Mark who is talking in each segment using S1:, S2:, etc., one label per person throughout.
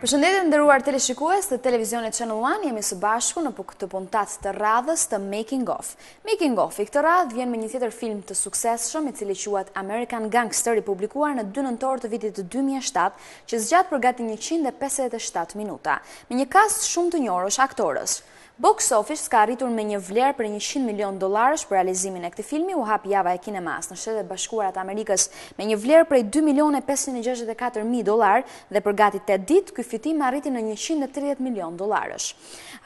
S1: Përshëndetje nderuar teleshikues të televizionit Channel 1, jemi së bashku në këtë puntat të radhës të Making of. Making of i këtë radhë vjen me një tjetër film të suksesshëm i cili quhet American Gangster, i publikuar në 2 nëntor të vitit të 2007, që zgjat për gati 157 minuta. Me një cast shumë të njohur aktorës. Box Office ka arritur me një vlerë për $100 milion për realizimin e këtij filmi, u hap java e kinemas në Shtetet Bashkuara të Amerikës me një vlerë prej $2.564.000 dhe për gati 8 ditë ky fitim arriti në $130 milion.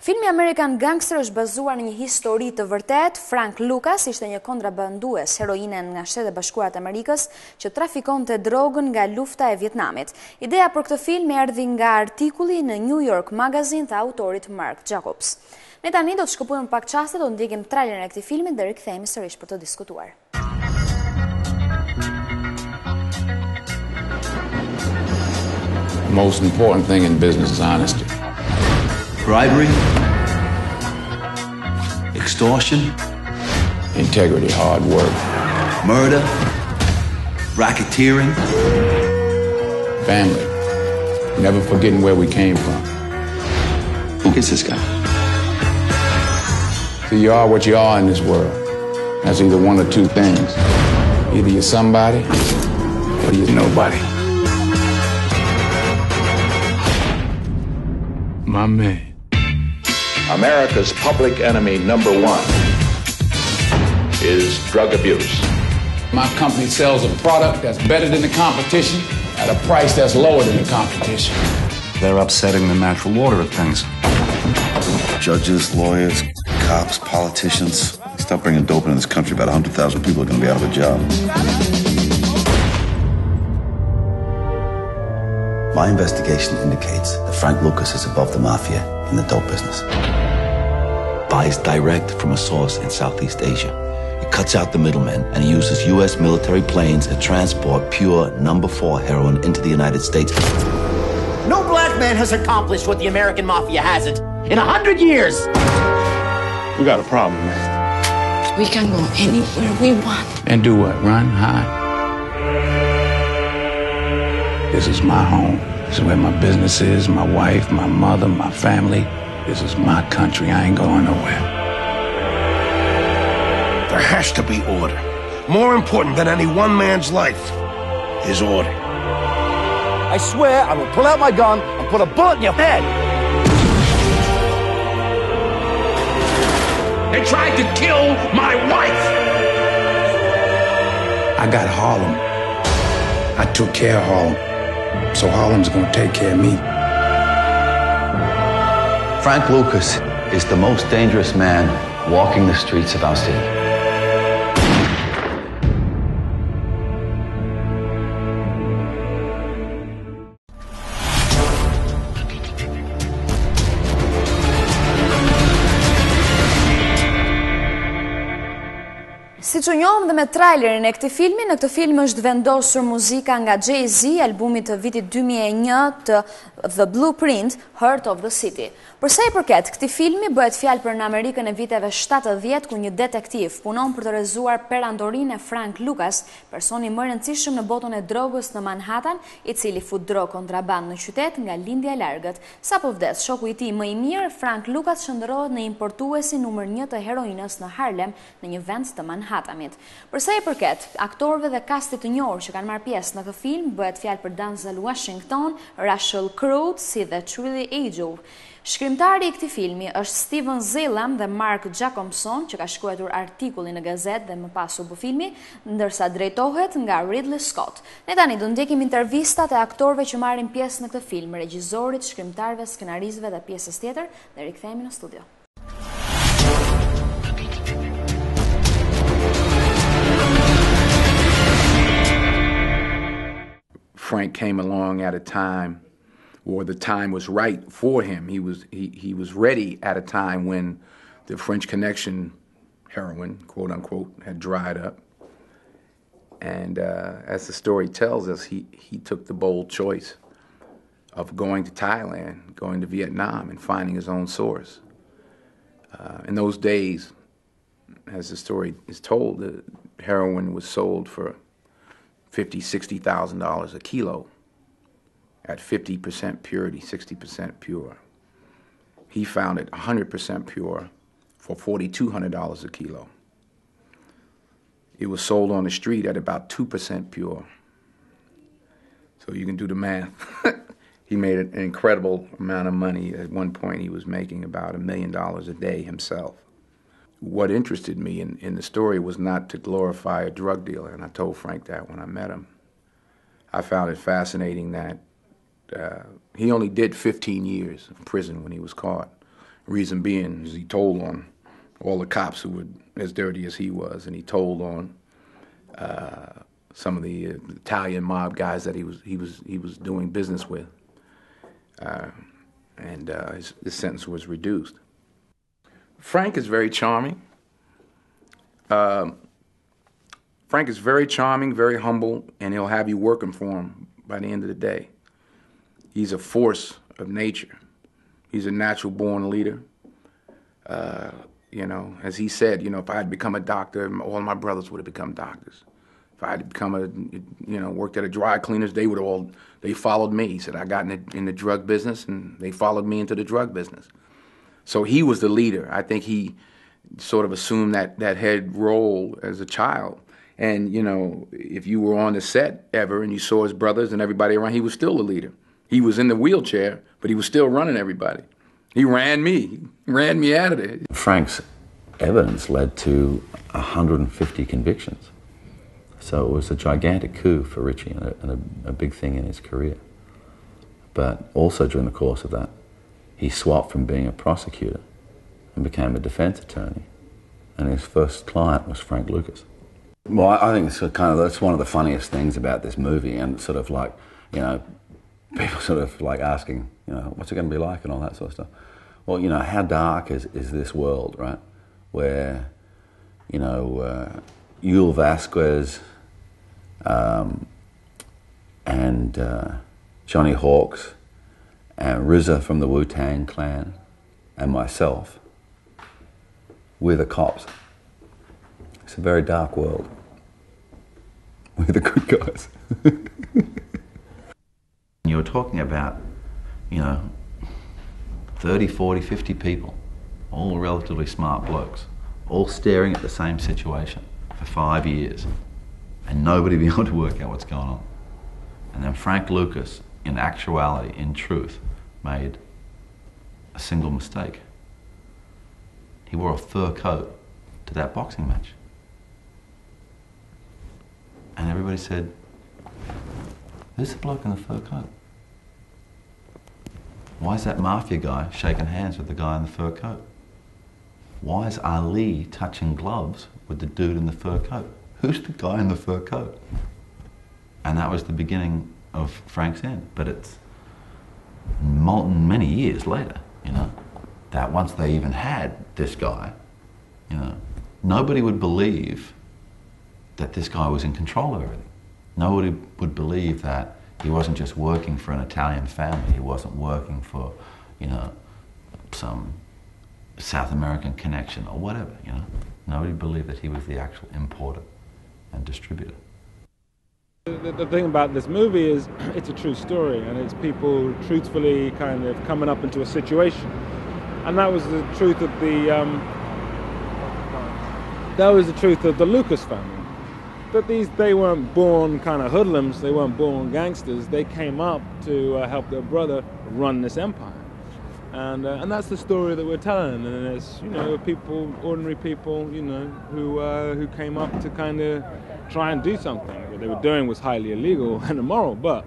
S1: Filmi American Gangster është bazuar në një histori të vërtet. Frank Lucas ishte një kontrabandues heroine nga Shtetet Bashkuara të Amerikës që trafikonte drogën nga lufta e Vietnamit. Ideja për këtë film erdhi nga artikulli në New York Magazine të autorit Mark Jacobs. Ne tani do të shkëpujmë pak çaste, do të ndjekim trailerin e këtij filmi dhe rikthehemi sërish për të diskutuar.
S2: The most important thing in business is honesty.
S3: Bribery, extortion,
S2: Integrity, hard work.
S3: murder, racketeering.
S2: Family. Never forgetting where we came from.
S3: Who is this guy?
S2: So you are what you are in this world. That's either one or two things. Either you're somebody or you're nobody. My man.
S4: America's public enemy #1 is drug abuse.
S2: My company sells a product that's better than the competition at a price that's lower than the competition.
S5: They're upsetting the natural order of things.
S6: Judges, lawyers, cops, politicians. Stop bringing dope in this country, about 100,000 people are going to be out of a job. My investigation indicates that Frank Lucas is above the mafia in the dope business. Buys direct from a source in Southeast Asia. He cuts out the middlemen and he uses U.S. military planes to transport pure number 4 heroin into the United States.
S7: No black man has accomplished what the American mafia hasn't in 100 years.
S4: We got a problem, man.
S8: We can go anywhere we want.
S2: And do what? Run, hide? This is my home. This is where my business is, my wife, my mother, my family. This is my country. I ain't going nowhere.
S9: There has to be order. More important than any one man's life is order.
S7: I swear I will pull out my gun and put a bullet in your head.
S9: They tried to kill my wife.
S2: I got Harlem. I took care of Harlem. So Harlem's gonna take care of me.
S3: Frank Lucas is the most dangerous man walking the streets of our city.
S1: Si që njohëm dhe me trailerin e këtij filmi, në këtë film është vendosur muzika nga Jay-Z, albumit të vitit 2001 të The Blueprint, Heart of the City. Përsa i përket, këtij filmi bëhet fjalë për në Amerikën e viteve 70, ku një detektiv punon për të rrezuar perandorinë e Frank Lucas, personi më rëndësishëm në botën e drogës në Manhattan, i cili fut drogë kontraband në qytet nga lindja e largët. Sapo vdes shoku i tij më i mirë, Frank Lucas shndërrohet në importuesi numër 1 të heroinës në Harlem, në një vend të Manhattanit. Përsa i përket aktorëve dhe kastit të njohur që kanë marrë pjesë në këtë film, bëhet fjalë për Denzel Washington, Russell Crowe si dhe Trudy Agee. Shkrimtari i këtij filmi është Steven Zelam dhe Mark Jacobson, që ka shkruar artikullin në gazetë dhe më pas u bë filmi, ndërsa drejtohet nga Ridley Scott. Ne tani do ndjekim intervistat e aktorëve që marrin pjesë në këtë film, regjisorit, shkrimtarëve, skenaristëve dhe pjesës tjetër, dhe rikthehemi në studio.
S2: Frank came along at a time, or the time was right for him. He was ready at a time when the French Connection heroin, quote unquote, had dried up. And as the story tells us, he took the bold choice of going to Thailand, going to Vietnam, and finding his own source. In those days, as the story is told, the heroin was sold for $50,000, $60,000 a kilo. at 50% purity, 60% pure. He found it 100% pure for $4,200 a kilo. It was sold on the street at about 2% pure. So you can do the math. He made an incredible amount of money. At one point, he was making about $1 million a day himself. What interested me in the story was not to glorify a drug dealer, and I told Frank that when I met him. I found it fascinating that he only did 15 years of prison when he was caught. Reason being is he told on all the cops who were as dirty as he was, and he told on some of the Italian mob guys that he was doing business with, and his sentence was reduced. Frank is very charming. Frank is very charming, very humble, and he'll have you working for him by the end of the day. He's a force of nature. He's a natural-born leader. You know, as he said, you know, if I had become a doctor, all my brothers would have become doctors. If I had become worked at a dry cleaners, they followed me. He said, I got in the drug business, and they followed me into the drug business. So he was the leader. I think he sort of assumed that head role as a child. And, you know, if you were on the set ever and you saw his brothers and everybody around, he was still the leader. He was in the wheelchair, but he was still running everybody. He ran me out of there.
S3: Frank's evidence led to 150 convictions. So it was a gigantic coup for Richie and a big thing in his career. But also during the course of that, he swapped from being a prosecutor and became a defense attorney. And his first client was Frank Lucas. Well, I think it's that's one of the funniest things about this movie, and sort of like, you know, people sort of like asking, you know, what's it going to be like and all that sort of stuff. Well, you know, how dark is this world, right? Where, you know, Yul Vasquez and Johnny Hawks and RZA from the Wu-Tang Clan and myself, we're the cops. It's a very dark world. We're the good guys. You were talking about, you know, 30, 40, 50 people, all relatively smart blokes, all staring at the same situation for 5 years, and nobody being able to work out what's going on. And then Frank Lucas, in actuality, in truth, made a single mistake. He wore a fur coat to that boxing match. And everybody said, who's the bloke in the fur coat? Why is that mafia guy shaking hands with the guy in the fur coat? Why is Ali touching gloves with the dude in the fur coat? Who's the guy in the fur coat? And that was the beginning of Frank's end. But it's many years later, you know, that once they even had this guy, you know, nobody would believe that this guy was in control of everything. Nobody would believe that he wasn't just working for an Italian family. He wasn't working for, you know, some South American connection or whatever, you know. Nobody believed that he was the actual importer and distributor.
S10: The thing about this movie is it's a true story, and it's people truthfully kind of coming up into a situation. And that was the truth of the Lucas family. That they weren't born kind of hoodlums, they weren't born gangsters. They came up to help their brother run this empire. And that's the story that we're telling. And it's, you know, people, ordinary people, you know, who came up to kind of try and do something. What they were doing was highly illegal and immoral, but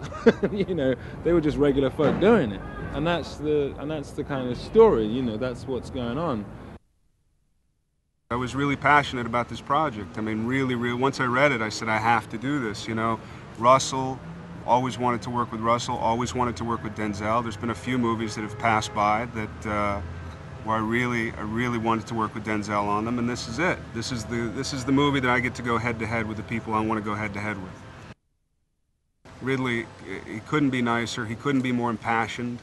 S10: you know, they were just regular folk doing it. And that's the kind of story, you know, that's what's going on.
S11: I was really passionate about this project. I mean, really, once I read it, I said, I have to do this, you know. Russell, always wanted to work with Russell, always wanted to work with Denzel. There's been a few movies that have passed by that where I really wanted to work with Denzel on them, and this is it. This is the movie that I get to go head-to-head with the people I want to go head-to-head with. Ridley, he couldn't be nicer, he couldn't be more impassioned.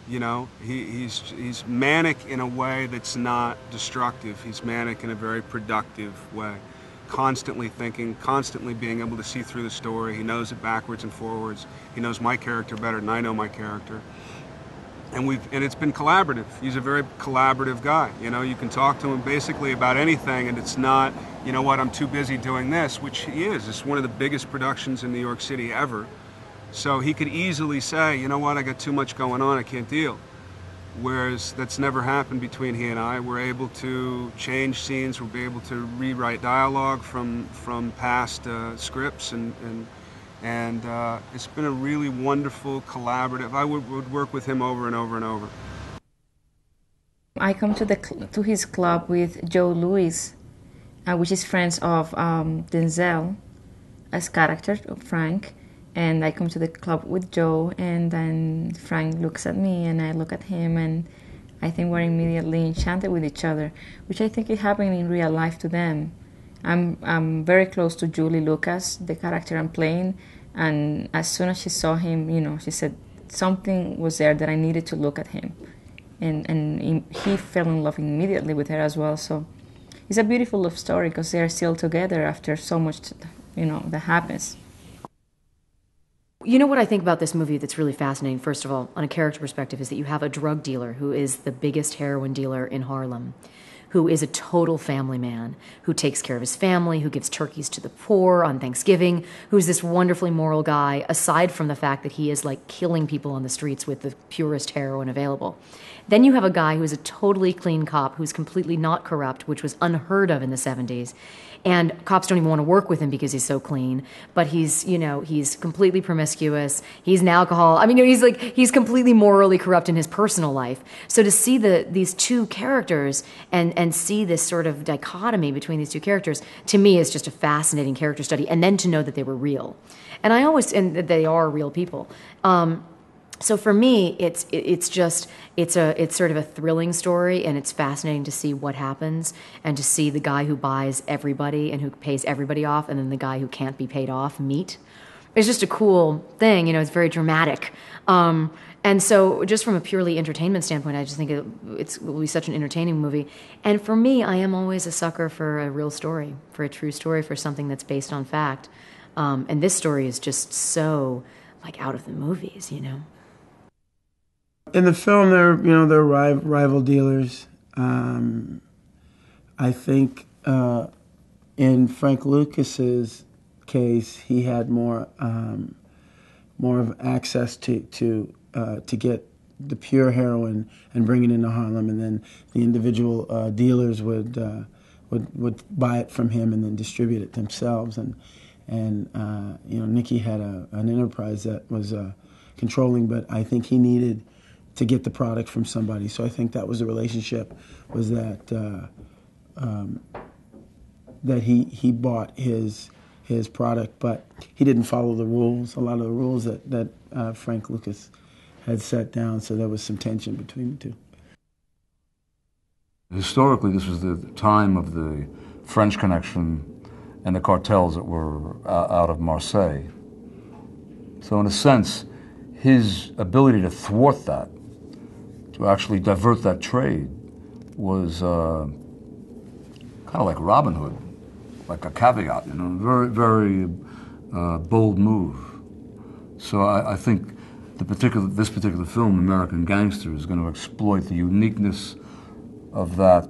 S11: You know, he's manic in a way that's not destructive. He's manic in a very productive way. constantly thinking, constantly being able to see through the story. He knows it backwards and forwards. He knows my character better than I know my character. And it's been collaborative. He's a very collaborative guy. You know, you can talk to him basically about anything, and it's not, you know what, I'm too busy doing this, which he is. It's one of the biggest productions in New York City ever. So he could easily say, you know what, I got too much going on, I can't deal. Whereas that's never happened between he and I. We're able to change scenes, we're able to rewrite dialogue from past scripts, and it's been a really wonderful collaborative. I would work with him over and over and over.
S12: I come to his club with Joe Louis, which is friends of Denzel, as character of Frank. And I come to the club with Joe, and then Frank looks at me, and I look at him, and I think we're immediately enchanted with each other, which I think is happening in real life to them. I'm very close to Julie Lucas, the character I'm playing, and as soon as she saw him, you know, she said something was there that I needed to look at him, and he fell in love immediately with her as well. So it's a beautiful love story because they are still together after so much, you know, that happens.
S13: You know what I think about this movie that's really fascinating, first of all, on a character perspective, is that you have a drug dealer who is the biggest heroin dealer in Harlem, who is a total family man, who takes care of his family, who gives turkeys to the poor on Thanksgiving, who's this wonderfully moral guy, aside from the fact that he is like killing people on the streets with the purest heroin available. Then you have a guy who's a totally clean cop, who's completely not corrupt, which was unheard of in the 70s. And cops don't even want to work with him because he's so clean. But he's, you know, he's completely promiscuous. He's an alcohol. I mean, he's completely morally corrupt in his personal life. So to see these two characters and see this sort of dichotomy between these two characters, to me, is just a fascinating character study. And then to know that they were real, and that they are real people. So for me, it's sort of a thrilling story, and it's fascinating to see what happens, and to see the guy who buys everybody and who pays everybody off, and then the guy who can't be paid off meet. It's just a cool thing, you know. It's very dramatic, and so just from a purely entertainment standpoint, I just think it will be such an entertaining movie. And for me, I am always a sucker for a real story, for a true story, for something that's based on fact. And this story is just so like out of the movies, you know.
S14: In the film, they're rival dealers. I think in Frank Lucas's case, he had more of access to get the pure heroin and bring it into Harlem, and then the individual dealers would buy it from him and then distribute it themselves. And you know, Nicky had an enterprise that was controlling, but I think he needed to get the product from somebody. So I think that was the relationship, was that that he bought his product, but he didn't follow the rules, a lot of the rules that Frank Lucas had set down, so there was some tension between the two.
S15: Historically, this was the time of the French connection and the cartels that were out of Marseille. So in a sense, his ability to thwart that, to actually divert that trade, was kind of like Robin Hood, like a caveat, you know, very, very bold move. So I think this particular film, American Gangster, is going to exploit the uniqueness of that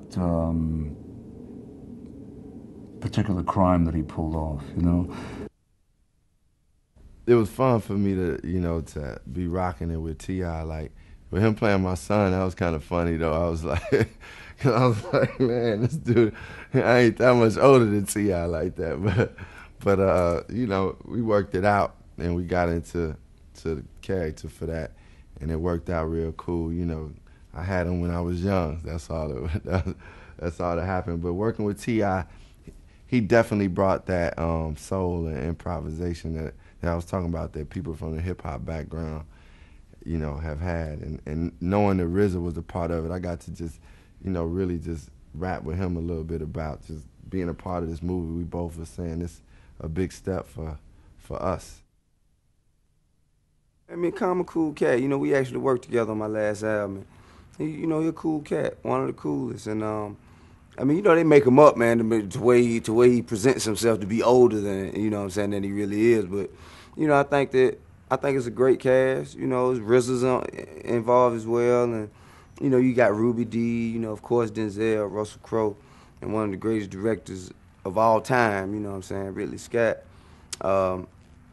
S15: particular crime that he pulled off, you know.
S16: It was fun for me to, you know, to be rocking it with T.I. Like, with him playing my son, that was kind of funny, though. I was like, man, this dude, I ain't that much older than T.I. like that. But you know, we worked it out, and we got into the character for that, and it worked out real cool. You know, I had him when I was young. That's all that happened. But working with T.I., he definitely brought that soul and improvisation that I was talking about, that people from the hip-hop background, you know, have had. And knowing that RZA was a part of it, I got to just, you know, really just rap with him a little bit about just being a part of this movie. We both were saying it's a big step for us.
S17: I mean, I'm a cool cat. You know, we actually worked together on my last album. You know, he's a cool cat, one of the coolest. And I mean, you know, they make him up, man, to way he presents himself to be older than, you know what I'm saying, than he really is. But, you know, I think it's a great cast. You know, RZA's involved as well, and you know, you got Ruby Dee, you know, of course, Denzel, Russell Crowe, and one of the greatest directors of all time, you know what I'm saying, Ridley Scott.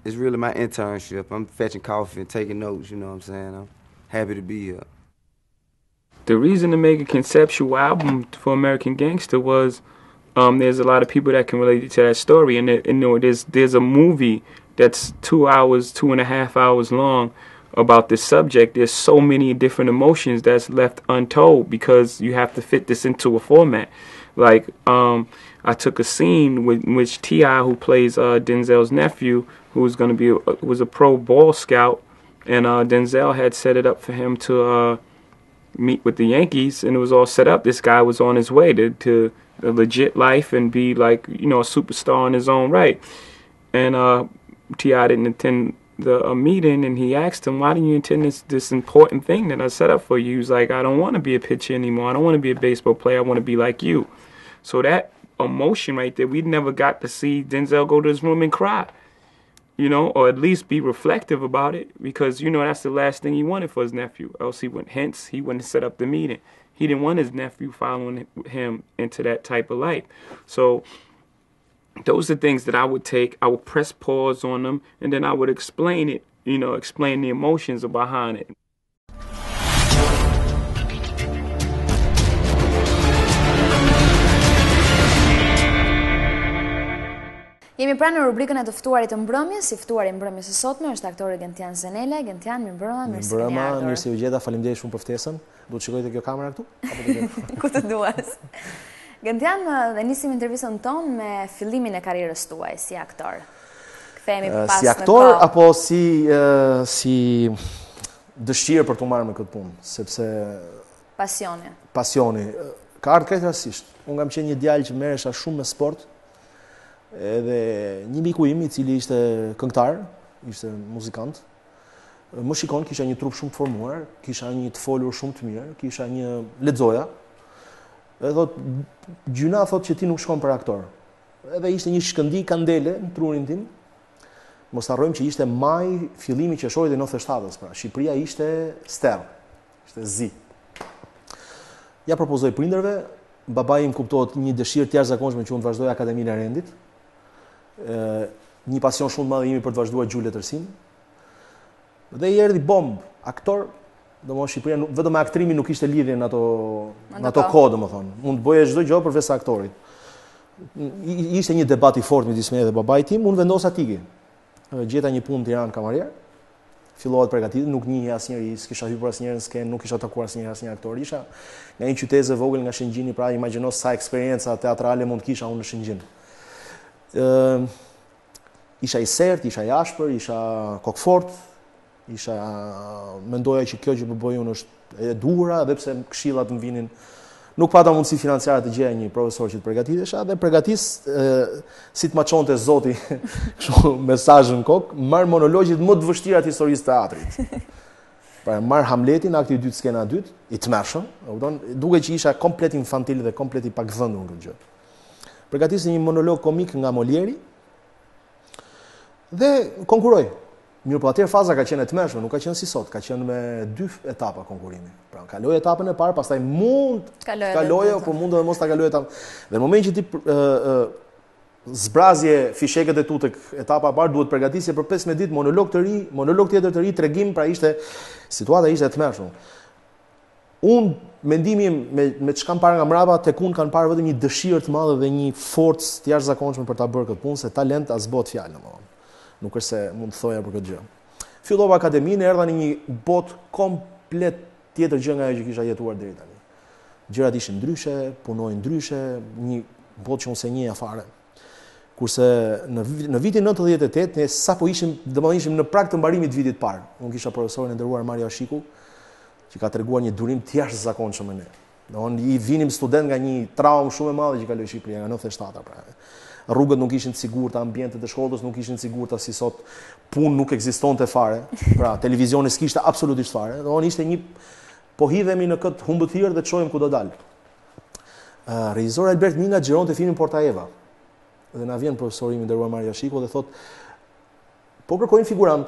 S17: It's really my internship. I'm fetching coffee and taking notes, you know what I'm saying. I'm happy to be here.
S10: The reason to make a conceptual album for American Gangster was there's a lot of people that can relate to that story, and you know, there's a movie that's 2.5 hours long about this subject. There's so many different emotions that's left untold because you have to fit this into a format. Like I took a scene in which T.I., who plays Denzel's nephew, who was a pro ball scout, and Denzel had set it up for him to meet with the Yankees, and it was all set up. This guy was on his way to a legit life and be like, you know, a superstar in his own right. And T.I. didn't attend the meeting, and he asked him, why didn't you attend this important thing that I set up for you? He was like, I don't want to be a pitcher anymore. I don't want to be a baseball player. I want to be like you. So that emotion right there, we never got to see Denzel go to his room and cry, you know, or at least be reflective about it, because, you know, that's the last thing he wanted for his nephew. Else he wouldn't set up the meeting. He didn't want his nephew following him into that type of life. So those are things that I would take. I would press pause on them, and then I would explain it, you know, explain the emotions behind it.
S1: Jemi pranë në rubrikën e të ftuarit të mbrëmjes. Si ftuari i mbrëmjes së sotme është aktori Gentjan ZENELAJ. Gentjan, mirëmbrëma, mirë se keni ardhur.
S18: Mirë se u gjeta, faleminderit shumë për ftesën. Do të shikoj te kjo kamera këtu? Apo
S1: ku të duas? Gentjan, dhe nisim intervistën tonë me fillimin e karrierës tuaj si aktor. Kthehemi pas
S18: si aktor apo si dëshirë për të marrë me këtë punë, sepse pasioni ka ardhur krejtësisht. Unë kam qenë një djalë që merresha shumë me sport. Edhe një miku im i cili ishte këngëtar, ishte muzikant, më shikon, kisha një trup shumë të formuar, kisha një të folur shumë të mirë, kisha një lexoja. Edhe thot, gjyna thot që ti nuk shkon për aktor. Edhe ishte një shkëndi kandele në trurin tim. Mos harrojmë që ishte maj fillimi qershorit të 97-s, pra Shqipëria ishte sterr, ishte zi. Ja propozoj prindërve, babai im kuptohet një dëshirë të jashtëzakonshme që unë të vazhdoj Akademinë e Rendit. Një pasion shumë të madh imi për të vazhduar gjuhë letërsim. Dhe i erdhi bomb, aktor, domosdoshmë Shqipëria vetëm me aktrimin nuk ishte lidhje në ato kohë, domethënë. Mund të bëje çdo gjë përveç aktorit. Ishte një debat i fortë midis meje dhe babait tim, unë vendosa tiki. Gjeta një punë në Tiranë kamarier. Fillohet përgatitje, nuk njihej asnjëri, s'kisha hyrë asnjëherë në skenë, nuk kisha takuar asnjë aktor. Isha nga një qytet e vogël nga Shëngjini, pra imagjino sa eksperjenca teatrale mund të kisha unë në Shëngjin. Isha i sert, isha i ashpër, isha kokfort, mendoja që kjo që po bëj unë është e duhura, edhe pse këshillat më vinin. Nuk pata mundësi financiare të gjeja një profesor që të përgatitesha, dhe përgatis si të ma çonte Zoti kështu mesazh në kokë, marr monologjit më të vështira të historisë të teatrit. Pra marr Hamletin, akti i dytë, skena e dytë, i tmerrshëm, duke që isha komplet infantil dhe komplet i pakvëndur në këtë gjë. Përgatis një monolog komik nga Molieri dhe konkuroj. Mirë, po atëherë faza ka qenë e tmerrshme, nuk ka qenë si sot, ka qenë me 2 etapa konkurimi. Pra, kaloj etapën e parë, pastaj mund të kalojë, por mund edhe mos ta kalojë etapën. Dhe në momentin që ti zbrazje fishekët e tu tek etapa e parë, duhet përgatisje për 15 ditë monolog të ri, monolog tjetër të ri, tregim, pra situata ishte e tmerrshme. Unë, mendimi me çka kam parë nga mbrapa, tek unë kanë parë vetëm një dëshirë të madhe dhe një forcë të jashtëzakonshme për ta bërë këtë punë, se talent as bëhet fjalë domosdoshmë. Nuk është se mund të thoja për këtë gjë. Fillova akademinë, erdha në një botë komplet tjetër gjë nga ajo që kisha jetuar deri tani. Gjërat ishin ndryshe, punoi ndryshe, një botë që unë se njeh fare. Kurse në vitin 98 ne sapo ishim në prag të mbarimit të vitit parë. Unë kisha profesorin e nderuar Mario Ashiku, që ka treguar një durim të jashtëzakonshëm me ne. I vinim student nga një traumë shumë e madhe që kaloi Shqipëria nga 97-a pra. Rrugët nuk ishin të sigurta, ambientet e shkollës nuk ishin të sigurta si sot, punë nuk ekzistonte fare, pra televizioni s'kishte absolutisht fare. Ishte një po hidhemi në këtë humbëthirë dhe të shohim ku do dalë. Regjisor Albert Minga xhironte filmin Porta Eva. Dhe na vjen profesori i nderuar Maria Shiko dhe thot, po kërkojnë figurant,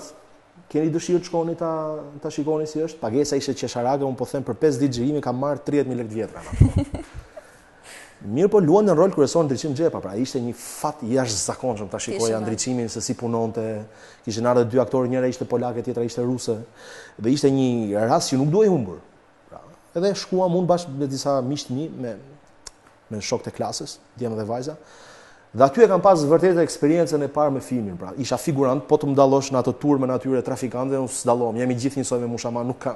S18: keni dëshirë të shkoni ta shikoni si është? Pagesa ishte qesharake, unë po them për 5 ditë xhirimi kam marrë 30.000 lekë vjetra. Mirë po luan në rol kryesor ndriçim xhepa, pra ishte një fat jashtëzakonshëm ta shikoja ndriçimin se si punonte. Kishin ardhur 2 aktorë, njëra ishte polake, tjetra ishte ruse. Dhe ishte një rast që nuk duhej humbur. Pra, edhe shkuam unë bashkë me disa miq të mi me shokët e klasës, djemë dhe vajza. Dhe aty e kam pas vërtet eksperiencën e parë me filmin, pra isha figurant, po të më dallosh në atë turë me natyre trafikante, unë s'dallom, jemi gjithë njësoj me mushama, nuk ka,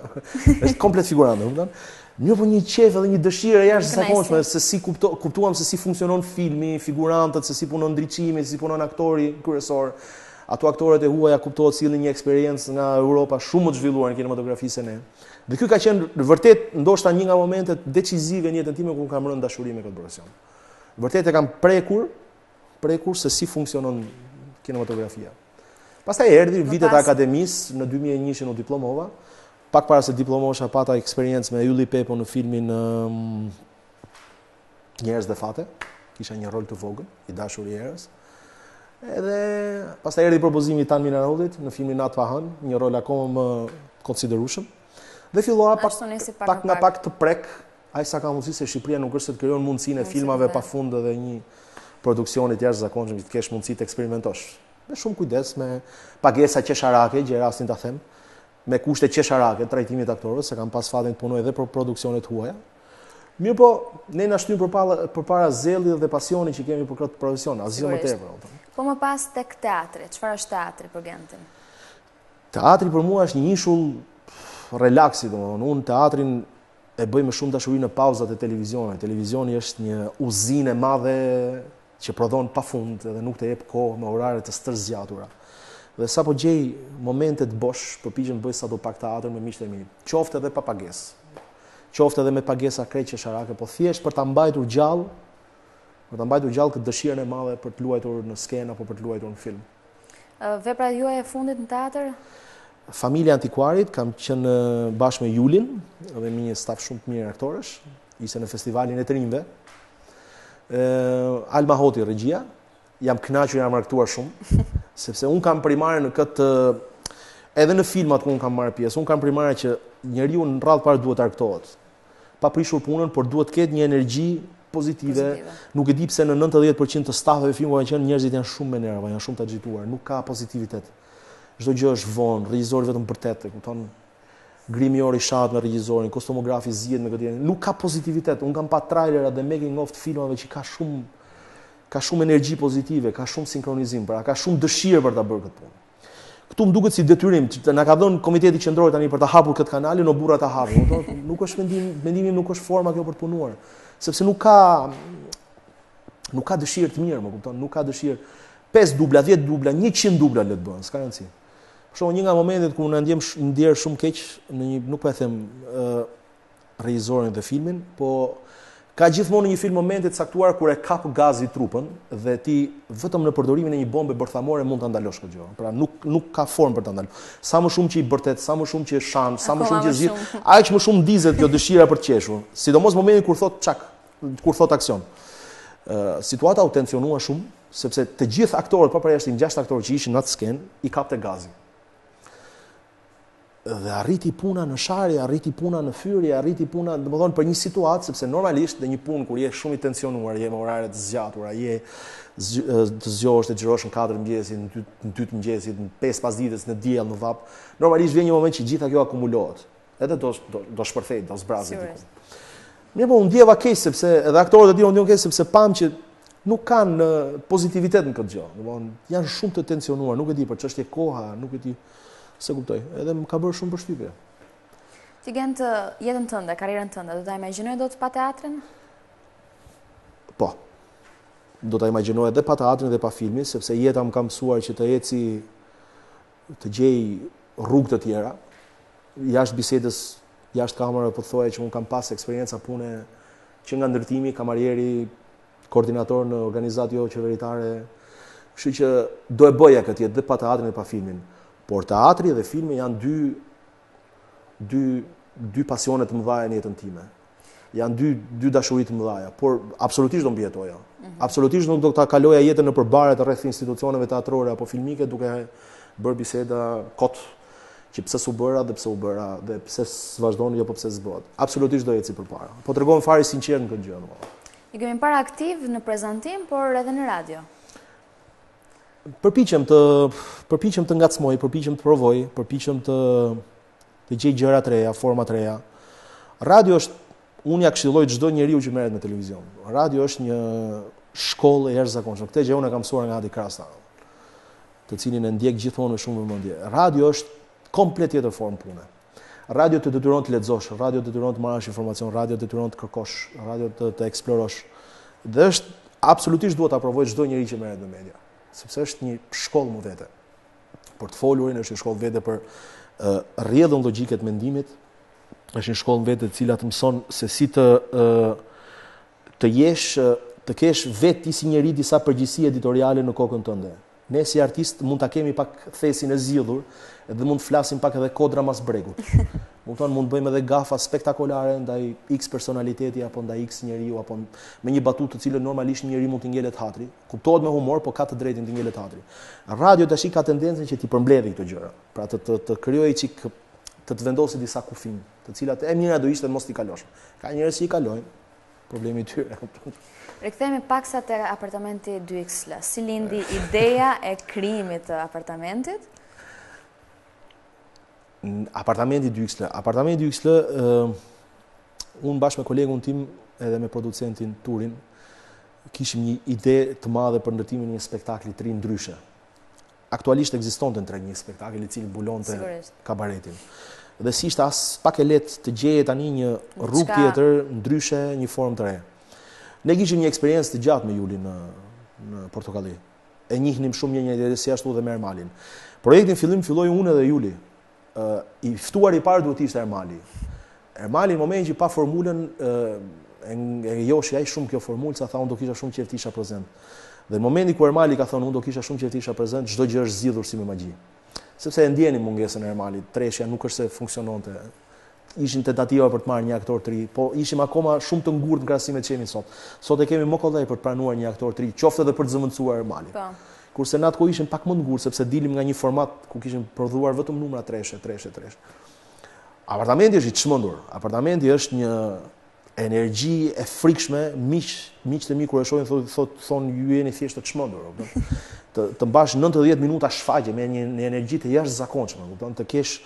S18: është komplet figurant, kupton? Mirë po një qef edhe një dëshirë jashtëzakonshme se si kuptuam se si funksionon filmi, figurantët, se si punon ndriçimi, se si punon aktori kryesor. Ato aktorët e huaja kuptohet sillin një eksperiencë nga Europa shumë më të zhvilluar në kinematografisë e ne. Dhe ky ka qenë vërtet ndoshta një nga momentet decisive në jetën time ku kam rënë dashuri me këtë profesion. Vërtet e kam prekur se si funksionon kinematografia. Pastaj erdhi vitet e akademisë, në 2001 që u diplomova. Pak para se diplomohesha pata eksperiencë me Ylli Pepo në filmin Njerëz dhe fate. Kisha një rol të vogël, i dashur i erës. Edhe pastaj erdhi propozimi i Tan Minarudit në filmin Natë pa hënë, një rol akoma më konsiderueshëm. Dhe fillova pak të prek, aq sa ka mundësi se Shqipëria nuk është se të krijon mundësinë e filmave pafund dhe një produksionit jashtëzakonshëm që të kesh mundësi të eksperimentosh. Me shumë kujdes, me pagesa qesharake, gjë rastin ta them, me kushte qesharake trajtimit aktorëve, se kam pas fatin të punoj edhe për produksionet huaja. Mirë po, ne na shtym përpara zellit dhe pasionit që kemi për këtë profesion, asgjë më tepër.
S1: Po më pas tek teatri, çfarë është teatri për Gentin?
S18: Teatri për mua është një ishull relaksi, domethënë, unë teatrin e bëj me shumë dashuri në pauzat e televizionit. Televizioni është një uzinë e madhe që prodhon pafund dhe nuk të jep kohë me orare të stërzgjatura. Dhe sapo gjej momente të bosh, përpiqem të bëj sa do pak teatr me miqtë e mi. Qoftë edhe pa pagesë. Qoftë edhe me pagesa krejt qesharake, po thjesht për ta mbajtur gjallë, këtë dëshirën e madhe për të luajtur në skenë apo për të luajtur në film.
S1: Vepra juaja e fundit në teatr?
S18: Familja Antikuarit, kam qenë bashkë me Julin dhe me një staf shumë të mirë aktorësh, ishte në festivalin e të rinjve. Alma Hoti, regjia, jam kënaqur, jam argëtuar shumë, sepse unë kam primare në këtë, edhe në filmat ku unë kam marrë pjesë, unë kam primare që njeriu në radhë parë duhet argëtohet, pa prishur punën, por duhet ketë një energji pozitive. Nuk e di pse në 90% të stafeve filmove që njerëzit janë shumë me nerva, janë shumë të agituar, nuk ka pozitivitet. Çdo gjë është vonë, regjizori vetëm për tetë, kupton? Grimi i shat me regjizorin, kostumografi zihet me këtë. Nuk ka pozitivitet. Unë kam pa trailerat dhe making of të filmave që ka shumë energji pozitive, ka shumë sinkronizim, pra ka shumë dëshirë për ta bërë këtë punë. Këtu më duket si detyrim, që na ka dhënë Komiteti Qendror tani për ta hapur këtë kanal, no burra ta hapin, kupton? Nuk është mendimi nuk është forma kjo për të punuar, sepse nuk ka dëshirë të mirë, më kupton? Nuk ka dëshirë. 5 dubla, 10 dubla, 100 dubla le të bëhen, s'ka rëndësi. Për një nga momentet ku na ndjer shumë keq në një, nuk po e them regjizorin dhe filmin, po ka gjithmonë në një film momente të caktuar kur e kap gazi trupën dhe ti vetëm në përdorimin e një bombe bërthamore mund ta ndalosh këtë gjë. Pra nuk ka formë për ta ndaluar. Sa më shumë që i bërtet, sa më shumë që shan, sa më shumë që zgjidh, aq më shumë ndizet kjo dëshira për të qeshur. Sidomos momentin kur thot çak, kur thot aksion. Situata u tensionua shumë sepse të gjithë aktorët, pa përjashtim 6 aktorë që ishin në atë skenë, i kapte gazi. Dhe arriti puna në sharje, arriti puna në fyrje, arriti puna, domethënë për një situatë, sepse normalisht dhe një punë kur je shumë i tensionuar, je me orare të zgjatura, je të zgjohesh, të xhirosh në 4 mëngjesit, në 2 mëngjesit, në 5 pasdites, në diell, në vap, normalisht vjen një moment që gjitha kjo akumulohet. Edhe do shpërthej, do zbrazet diku. Mirë, po u ndjeva keq sepse edhe aktorët e tjerë u ndjen keq sepse pam që nuk kanë pozitivitet në këtë gjë. Domethënë janë shumë të tensionuar, nuk e di për çështje koha, nuk e di. Se kuptoj, edhe më ka bërë shumë përshtypje.
S1: Ti Gent jetën tënde, karrierën tënde, do ta imagjinoj dot pa teatrin?
S18: Po. Do ta imagjinoj edhe pa teatrin dhe pa filmin, sepse jeta më ka mësuar që të eci, të gjej rrugë të tjera. Jashtë bisedës, jashtë kamerave po thoya që unë kam pas eksperjenca pune që nga ndërtimi, kamarieri, koordinator në organizatë jo qeveritare. Kështu që do e bëja këtë jetë dhe pa teatrin dhe pa filmin. Por teatri dhe filmi janë dy pasionet të mëdha në jetën time. Janë dy dashuri të mëdha, por absolutisht do mbijetoj. Absolutisht nuk do ta kaloja jetën në përbaret rreth institucioneve teatrore apo filmike duke bërë biseda kot që pse s'u bëra dhe pse u bëra dhe pse s'vazhdon jo po pse s'bëhet. Absolutisht do eci përpara. Po tregojmë fare sinqert në këtë gjë.
S1: I kemi parë aktiv në prezantim, por edhe në radio.
S18: Përpiqem të ngacmoj, përpiqem të provoj, përpiqem të gjej gjëra të reja, forma të reja. Radio është, unë ja këshilloj çdo njeriu që merret në televizion. Radio është një shkollë e jashtëzakonshme. Këtë gjë unë e kam mësuar nga Adi Krasta, të cilin e ndjek gjithmonë me shumë vëmendje. Radio është komplet tjetër formë pune. Radio të detyron të lexosh, radio të detyron të marrësh informacion, radio të detyron të kërkosh, radio të eksplorosh. Dhe është absolutisht duhet ta provoj çdo njeri që merret në media, sepse është një shkollë më vete. Për të folurin është një shkollë vete për rrjedhën logjike të mendimit, është një shkollë vete e cila të mëson se si të kesh vetë ti si njeri disa përgjegjësi editoriale në kokën tënde. Ne si artist mund ta kemi pak thesin e zgjidhur dhe mund të flasim pak edhe kodra mas bregut. Mund të bëjmë edhe gafa spektakolare ndaj X personaliteti apo ndaj X njeriu apo me një batutë të cilën normalisht një njeri mund t'i ngelet hatri. Kuptohet me humor, po ka të drejtin t'i ngelet hatri. Radio tash ka tendencën që t'i përmbledhë këto gjëra. Pra të krijojë çik të vendosi disa kufim, të cilat e mira do ishte mos t'i kalosh. Ka njerëz që i kalojnë, problemi i tyre.
S1: Rikthehemi paksa te apartamenti 2XL. Si lindi ideja e krijimit të apartamentit?
S18: Apartamenti 2XL. Apartamenti 2XL, unë bashkë me kolegun tim edhe me producentin Turin, kishim një ide të madhe për ndërtimin e një spektakli të ri ndryshe. Aktualisht ekzistonte në treg një spektakël i cili mbulonte kabaretin. Dhe si ishte as pak e lehtë të gjeje tani një rrugë tjetër, ndryshe, një formë të re. Ne kishim një eksperiencë të gjatë me Julin në Portokalli. E njihnim shumë njëri si ashtu dhe me Ermalin. Projektin fillim filloi unë dhe Juli. I ftuar i parë duhet ishte Ermali. Ermali në momentin që pa formulën e joshi ai shumë kjo formulë, sa tha unë do kisha shumë qejf të isha prezant. Dhe në momentin ku Ermali ka thënë unë do kisha shumë qejf të isha prezant, çdo gjë është zgjidhur si me magji. Sepse e ndjenim mungesën e Ermalit, treshja nuk është se funksiononte. Ishin tentativa për të marrë një aktor të ri, po ishim akoma shumë të ngurtë në krahasim me çemin sot. Sot e kemi më kollaj për të pranuar një aktor të ri, qoftë edhe për të zëvendësuar Ermalin. Kurse në atë kohë ishim pak më të ngurtë sepse dilim nga një format ku kishim prodhuar vetëm numra treshe. Apartamenti është i çmendur. Apartamenti është një energji e frikshme, miq të mi kur e shohin thonë ju jeni thjesht të çmendur, të mbash 90 minuta shfaqje me një energji të jashtëzakonshme, kupton, të kesh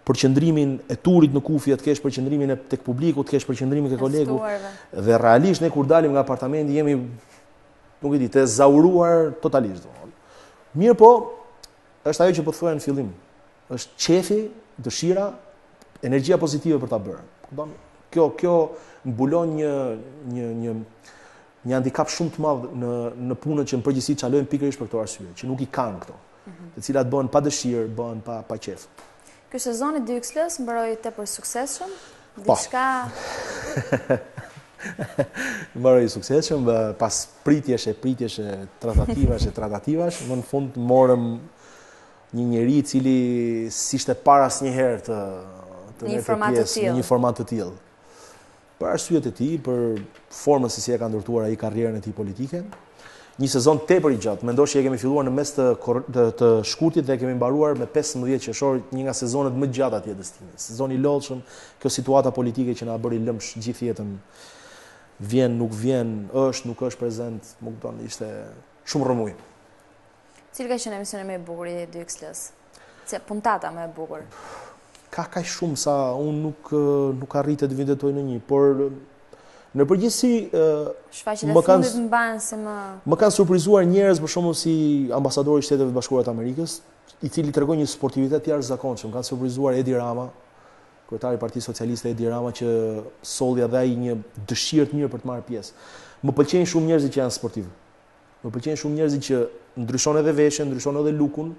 S18: përqendrimin e turit në kufje, të kesh përqendrimin tek publiku, të kesh përqendrimin ke kolegu. Dhe realisht ne kur dalim nga apartamenti jemi, nuk e di, të zauruar totalisht. Mirë po, është ajo që po thoya në fillim. Është qefi, dëshira, energjia pozitive për ta bërë. Kjo mbulon një handicap shumë të madh në punën që në përgjithësi çalojnë pikërisht për këto arsye, që nuk i kanë këto, të cilat bëhen pa dëshirë, bëhen pa qef.
S1: Ky sezon i 2XL-s mbaroi tepër suksesshëm. Diçka
S18: mbaroi suksesshëm pas pritjesh e tratativash, më në fund morëm një njeri i cili s'ishte para asnjëherë të merrte pjesë në një format të tillë. Për arsyet e tij, për formën se si e ka ndërtuar ai karrierën e tij politike. Një sezon tepër i gjatë. Mendosh që e kemi filluar në mes të shkurtit dhe e kemi mbaruar me 15 qershor, një nga sezonet më të gjata të jetës time. Sezon i lodhshëm, kjo situata politike që na bëri lëmsh gjithë jetën. Vjen, nuk vjen, nuk është prezent, më kupton, ishte shumë rrëmuj.
S1: Cili ka qenë emisioni më i bukur i 2XL-s? Puntata më e bukur?
S18: Ka kaq shumë sa unë nuk arritet të vendetoj në një, por në përgjithësi më kanë surprizuar njerëz për shembull si ambasadori i Shteteve të Bashkuara të Amerikës, i cili tregon një sportivitet të jashtëzakonshëm. Kanë surprizuar Edi Rama, kryetari i Partisë Socialiste Edi Rama, që solli edhe ai një dëshirë të mirë për të marrë pjesë. Më pëlqejnë shumë njerëzit që janë sportivë. Më pëlqejnë shumë njerëzit që ndryshon edhe veshjen, ndryshon edhe lukun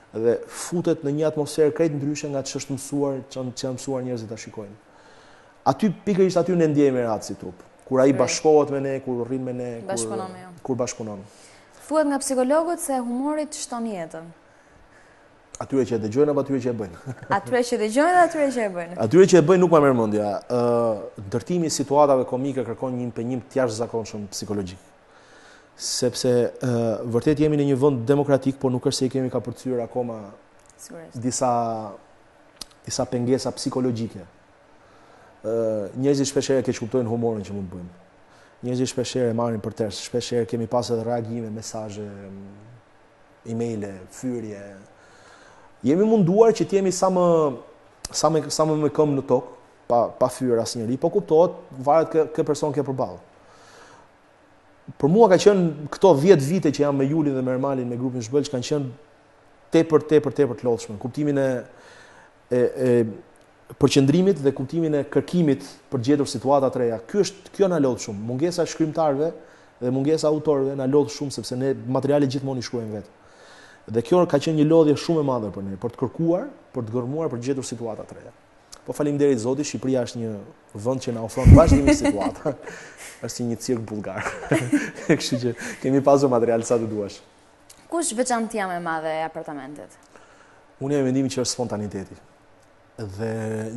S18: dhe futet në një atmosferë krejt ndryshe nga ç'është mësuar, ç'janë mësuar njerëzit ta shikojnë. Aty pikërisht aty ne ndjehemi rehat si trup. Kur ai bashkohet me ne, kur rrin me ne, kur bashkëpunon.
S1: Thuhet nga psikologët se humori shton jetën.
S18: Atyre që e dëgjojnë apo atyre që e bëjnë?
S1: Atyre që dëgjojnë dhe atyre që e bëjnë.
S18: Atyre që e bëjnë nuk ma merr mendja. Ndërtimi i situatave komike kërkon një impenjim të jashtëzakonshëm psikologjik. Sepse vërtet jemi në një vend demokratik, por nuk është se i kemi ka përcyer akoma disa pengesa psikologjike. Njerëzit shpeshherë keq kuptojnë humorin që mund të bëjmë. Njerëzit shpeshherë marrin për tërës, shpeshherë kemi pas edhe reagime, mesazhe, emaile, fyrje. Jemi munduar që t'jemi sa më me këmbë në tokë, pa fyer asnjëri, po kuptohet varet kë person ke përballë. Për mua ka qenë këto 10 vite që jam me Julin dhe me Ermalin me grupin Zhbëlq kanë qenë tepër të lodhshme. Kuptimin e përqendrimit dhe kuptimin e kërkimit për gjetur situata të reja. Kjo na lodh shumë. Mungesa e shkrimtarëve dhe mungesa e autorëve na lodh shumë sepse ne materialet gjithmonë i shkruajmë vetë. Dhe kjo ka qenë një lodhje shumë e madhe për ne, për të kërkuar, për të gërmuar, për të gjetur situata të reja. Po faleminderit Zotit, Shqipëria është një vend që na ofron vazhdimisht situata. Është një cirk bullgar. Kështu që kemi pasur material sa të duash.
S1: Kush veçantia më e madhe e apartamentit?
S18: Unë jam mendimin që është spontaniteti. Dhe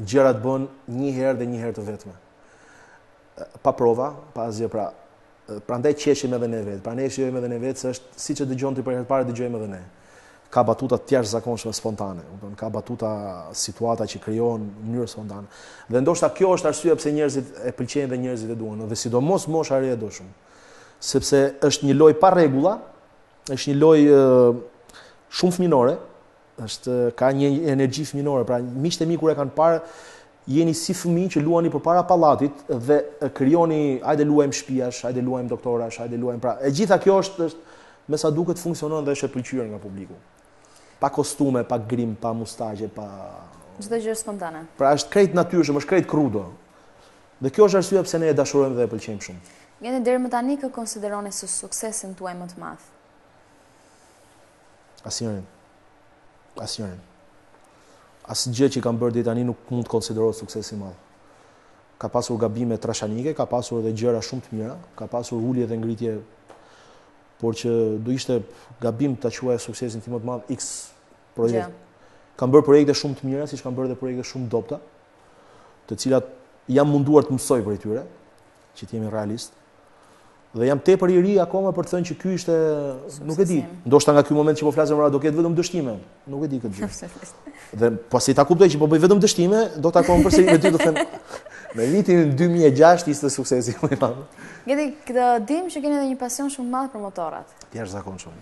S18: gjërat bën një herë dhe një herë të vetme. Pa prova, pa asgjë, prandaj qeshim edhe ne vetë. Prandaj shijojmë edhe ne vetë se është siç e dëgjon ti për herë të parë dëgjojmë edhe ne. Ka batuta të jashtëzakonshme spontane, ka batuta situata që krijohen në mënyrë spontane. Dhe ndoshta kjo është arsyeja pse njerëzit e pëlqejnë dhe njerëzit e duan, dhe sidomos mosha e re e do shumë. Sepse është një lojë pa rregulla, është një lojë shumë fëminore, ka një energji fëminore, pra miqtë e mi kur e kanë parë jeni si fëmijë që luani përpara pallatit dhe krijoni, hajde luajmë shtëpiash, hajde luajmë doktorash, hajde luajmë, pra e gjitha kjo është me sa duket funksionon dhe është e pëlqyer nga publiku. Pa kostume, pa grim, pa mustaqe, pa
S1: çdo gjë spontane.
S18: Pra është krejt natyrshëm, është krejt krudo. Dhe kjo është arsyeja pse ne e dashurojmë dhe e pëlqejmë shumë.
S1: Gjeni deri më tani kë konsideroni se suksesin tuaj më të madh? Asnjërin. Asgjë që kam bërë deri tani nuk mund të konsiderohet sukses i madh. Ka pasur gabime trashanike, ka pasur edhe gjëra shumë të mira, ka pasur ulje dhe ngritje, por që do ishte gabim ta quaj suksesin tim më të madh X projekt. Kam bërë projekte shumë të mira, siç kam bërë edhe projekte shumë dobta, të cilat jam munduar të mësoj prej tyre, që të jemi realist. Dhe jam tepër i ri akoma për të thënë që ky ishte, nuk e di. Ndoshta nga ky moment që po flasim do ketë vetëm dështime, nuk e di këtë gjë. Dhe pasi ta kuptoj që po bëj vetëm dështime, do ta kam përsëri me ty të them në vitin 2006 ishte suksesi më i madh. Gjeni këtë dim që keni edhe një pasion shumë të madh për motorat.
S18: Jashtëzakonshëm.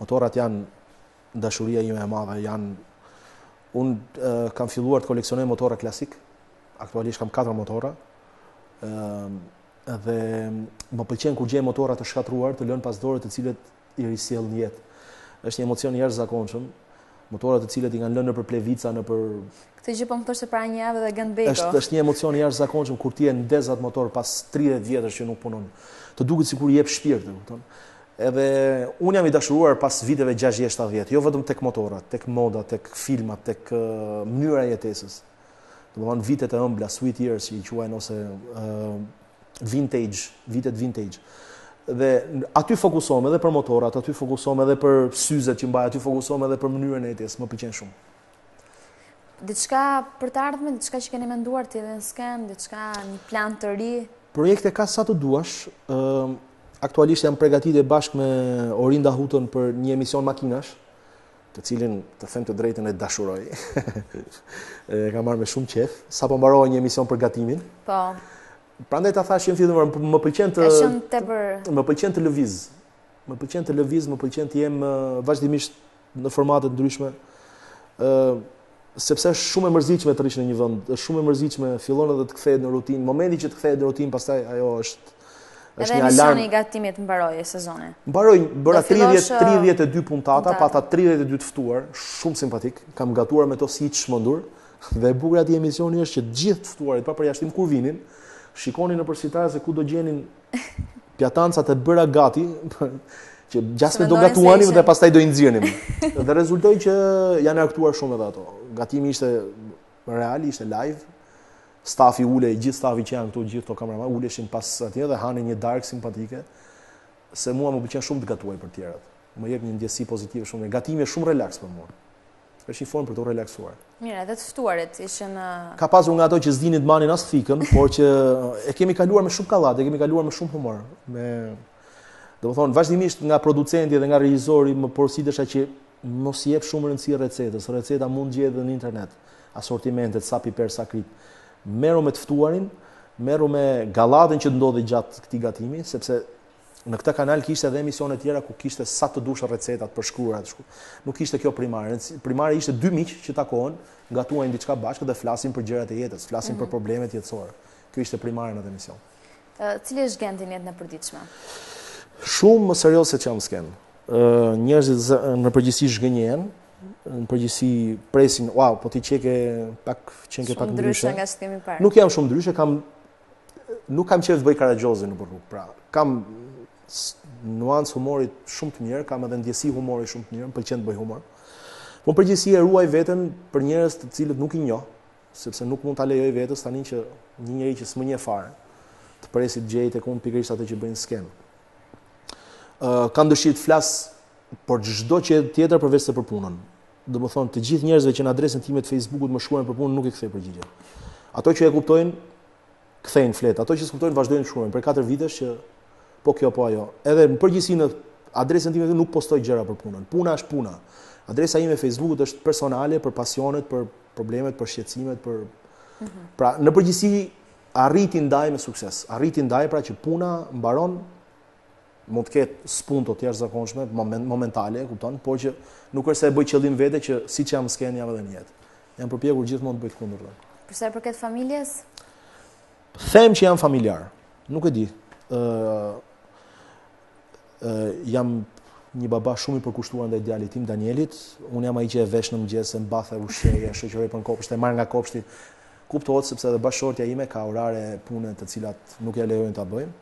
S18: Motorat janë dashuria ime e madhe, unë kam filluar të koleksionoj motora klasik. Aktualisht kam 4 motora. Dhe më pëlqen kur gjej motora të shkatruar, të lënë pas dore të cilët i risjell në jetë. Është një emocion i jashtëzakonshëm. Motora të cilët i kanë lënë nëpër plevica, nëpër
S1: Këtë gjë po më thoshte para një javë dhe gën beko.
S18: Është një emocion i jashtëzakonshëm kur ti e ndez atë motor pas 30 vjetësh që nuk punon. Të duket sikur i jep shpirt, e kupton? Edhe unë jam i dashuruar pas viteve 60-70, jo vetëm tek motorat, tek moda, tek filmat, tek mënyra e jetesës. Domethënë vitet e ëmbla, sweet years që i quajnë, ose vintage, vitet vintage. Dhe aty fokusohem edhe për motorat, aty fokusohem edhe për syzet që mbaj, aty fokusohem edhe për mënyrën e jetesës, më pëlqen shumë.
S1: Diçka për të ardhmen, diçka që keni menduar ti edhe në sken, diçka, një plan të ri?
S18: Projekte ka sa të duash. Aktualisht jam përgatitur bashkë me Orinda Hutën për një emision makinash, të cilin, të them të drejtën, e dashuroj. Kam marrë me shumë qejf. Sapo mbarova një emision për gatimin.
S1: Po.
S18: Prandaj ta thash që më pëlqen të lëviz. Më pëlqen të lëviz, më pëlqen të jem vazhdimisht në formate ndryshme. Sepse është shumë e mërzitshme të rish në një vend, është shumë e mërzitshme, fillon edhe të kthehet në rutinë. Momenti që të kthehet në rutinë, pastaj ajo është një alarm.
S1: Edhe emisioni i gatimit mbaroi sezoni.
S18: Mbaroi, bëra 32 puntata, pata 32 të ftuar, shumë simpatik. Kam gatuar me to si të çmendur, dhe e bukur aty emisioni është që të gjithë të ftuarit pa përjashtim kur vinin, shikonin nëpër sitare se ku do gjenin pjatancat e bëra gati, që gjasme do gatuanim dhe pastaj do i nxirnim. Dhe rezultoi që janë argëtuar shumë edhe ato. Gatimi ishte real, ishte live. Stafi ule, gjithë stafi që janë këtu, gjithë to kameraman uleshin pas atje dhe hanin një darkë simpatike. Se mua më pëlqen shumë të gatuaj për tjerat. Më jep një ndjesi pozitive shumë. Gatimi është shumë relaks për mua. Është një formë për të relaksuar.
S1: Mirë, edhe të ftuarit ishin
S18: Ka pasur nga ato që s'dinit manin as fikën, por që e kemi kaluar me shumë kallat, e kemi kaluar me shumë humor. Domethënë vazhdimisht nga producenti dhe nga regjisori më porositesha që mos i jep shumë rëndësi recetës. Receta mund gjetë në internet, asortimentet, sa piper, sa krip. Merru me të ftuarin, merru me gallatën që ndodhi gjatë këtij gatimi, sepse në këtë kanal kishte edhe emisione tjera ku kishte sa të dush recetat për shkruar. Nuk kishte kjo primare. Primare ishte dy miq që takohen, gatuajnë diçka bashkë dhe flasin për gjërat e jetës, flasin për problemet jetësore. Kjo ishte primare në atë emision.
S1: Cili është Genti në jetën e përditshme?
S18: Shumë më serioz se çam sken. Njerëzit në përgjithësi zhgënjen, në përgjithësi presin, wow, po ti çeke pak ndryshe
S1: nga ç'kemi parë.
S18: Nuk jam shumë ndryshe, nuk kam qejf të bëj karagjozë në rrugë. Pra, kam nuancë humorit shumë të mirë, kam edhe ndjesi humori shumë të mirë, më pëlqen të bëj humor. Po përgjithësi e ruaj veten për njerëz të cilët nuk i njoh, sepse nuk mund ta lejoj vetes tani që një njeri që s'më njeh fare të presi të gjejë tek unë pikërisht atë që bëjnë sken. Kam dëshirë të flas për çdo gjë tjetër përveç se për punën. Domethënë të gjithë njerëzve që në adresën time të Facebookut më shkruajnë për punën nuk i kthej përgjigje. Ato që e kuptojnë kthejnë flet, ato që s'kuptojnë vazhdojnë të shkruajnë. Për 4 vitesh që po kjo po ajo. Edhe në përgjithësi në adresën time nuk postoj gjëra për punën. Puna është puna. Adresa ime Facebookut është personale për pasionet, për problemet, për shqetësimet, Pra, në përgjithësi arriti ndaj me sukses. Arriti ndaj pra që puna mbaron, mund të ketë spunto të jashtëzakonshme, momentale, kupton, por që nuk është se e bëj qëllim vete që siç jam sken jam edhe në jetë. Jam përpjekur gjithmonë të bëj të kundërtën.
S1: Për sa i përket familjes?
S18: Them që jam familjar. Nuk e di. Jam një baba shumë i përkushtuar ndaj djalit tim Danielit. Unë jam ai që e vesh në mëngjes, e mbath, e ushqej, e shoqëroj për kopsht, e marr nga kopshti. Kuptohet sepse edhe bashkëshortja ime ka orare pune të cilat nuk ja lejojnë ta bëjmë.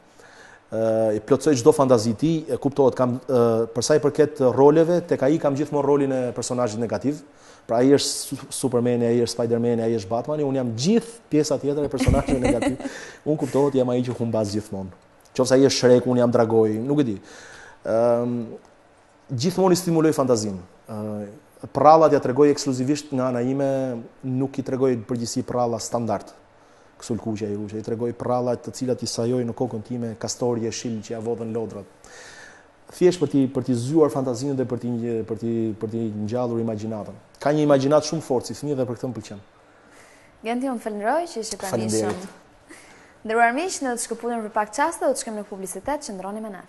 S18: I plotësoj çdo fantazi ti, e kuptohet, kam për sa i përket roleve, tek ai kam gjithmonë rolin e personazhit negativ. Pra ai është Supermani, ai është Spidermani, ai është Batmani, unë jam gjithë pjesa tjetër e personazhit negativ. Unë kuptohet jam ai që humbas gjithmonë. Qofse ai është Shrek, unë jam dragoj, nuk e di. Gjithmonë i stimuloj fantazinë. Prallat ja tregoj ekskluzivisht nga ana ime, nuk i tregoj përgjithësi pralla standard. Kësulkuqja i ruqe, i tregoj prallat të cilat i sajoj në kokën time, kastori e shil që ja vodhen lodrat. Thjesht për t'i zgjuar fantazinë dhe për t'i ngjallur imagjinatën. Ka një imagjinat shumë fort si fëmijë dhe për këtë më pëlqen.
S1: Genti, unë falenderoj që ishe pranishëm. Nderuar miq, ne do të shkëputim për pak çaste, do të shkojmë në publicitet, qëndroni me ne.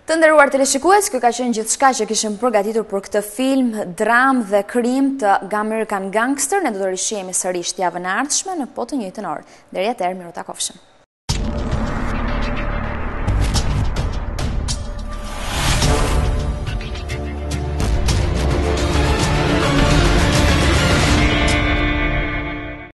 S1: Të nderuar teleshikues, kjo ka qenë gjithçka që kishim përgatitur për këtë film, dram dhe krim të American Gangster. Ne do të rishihemi sërish javën e ardhshme në po të njëjtën orë. Deri atëherë, miru takofshëm.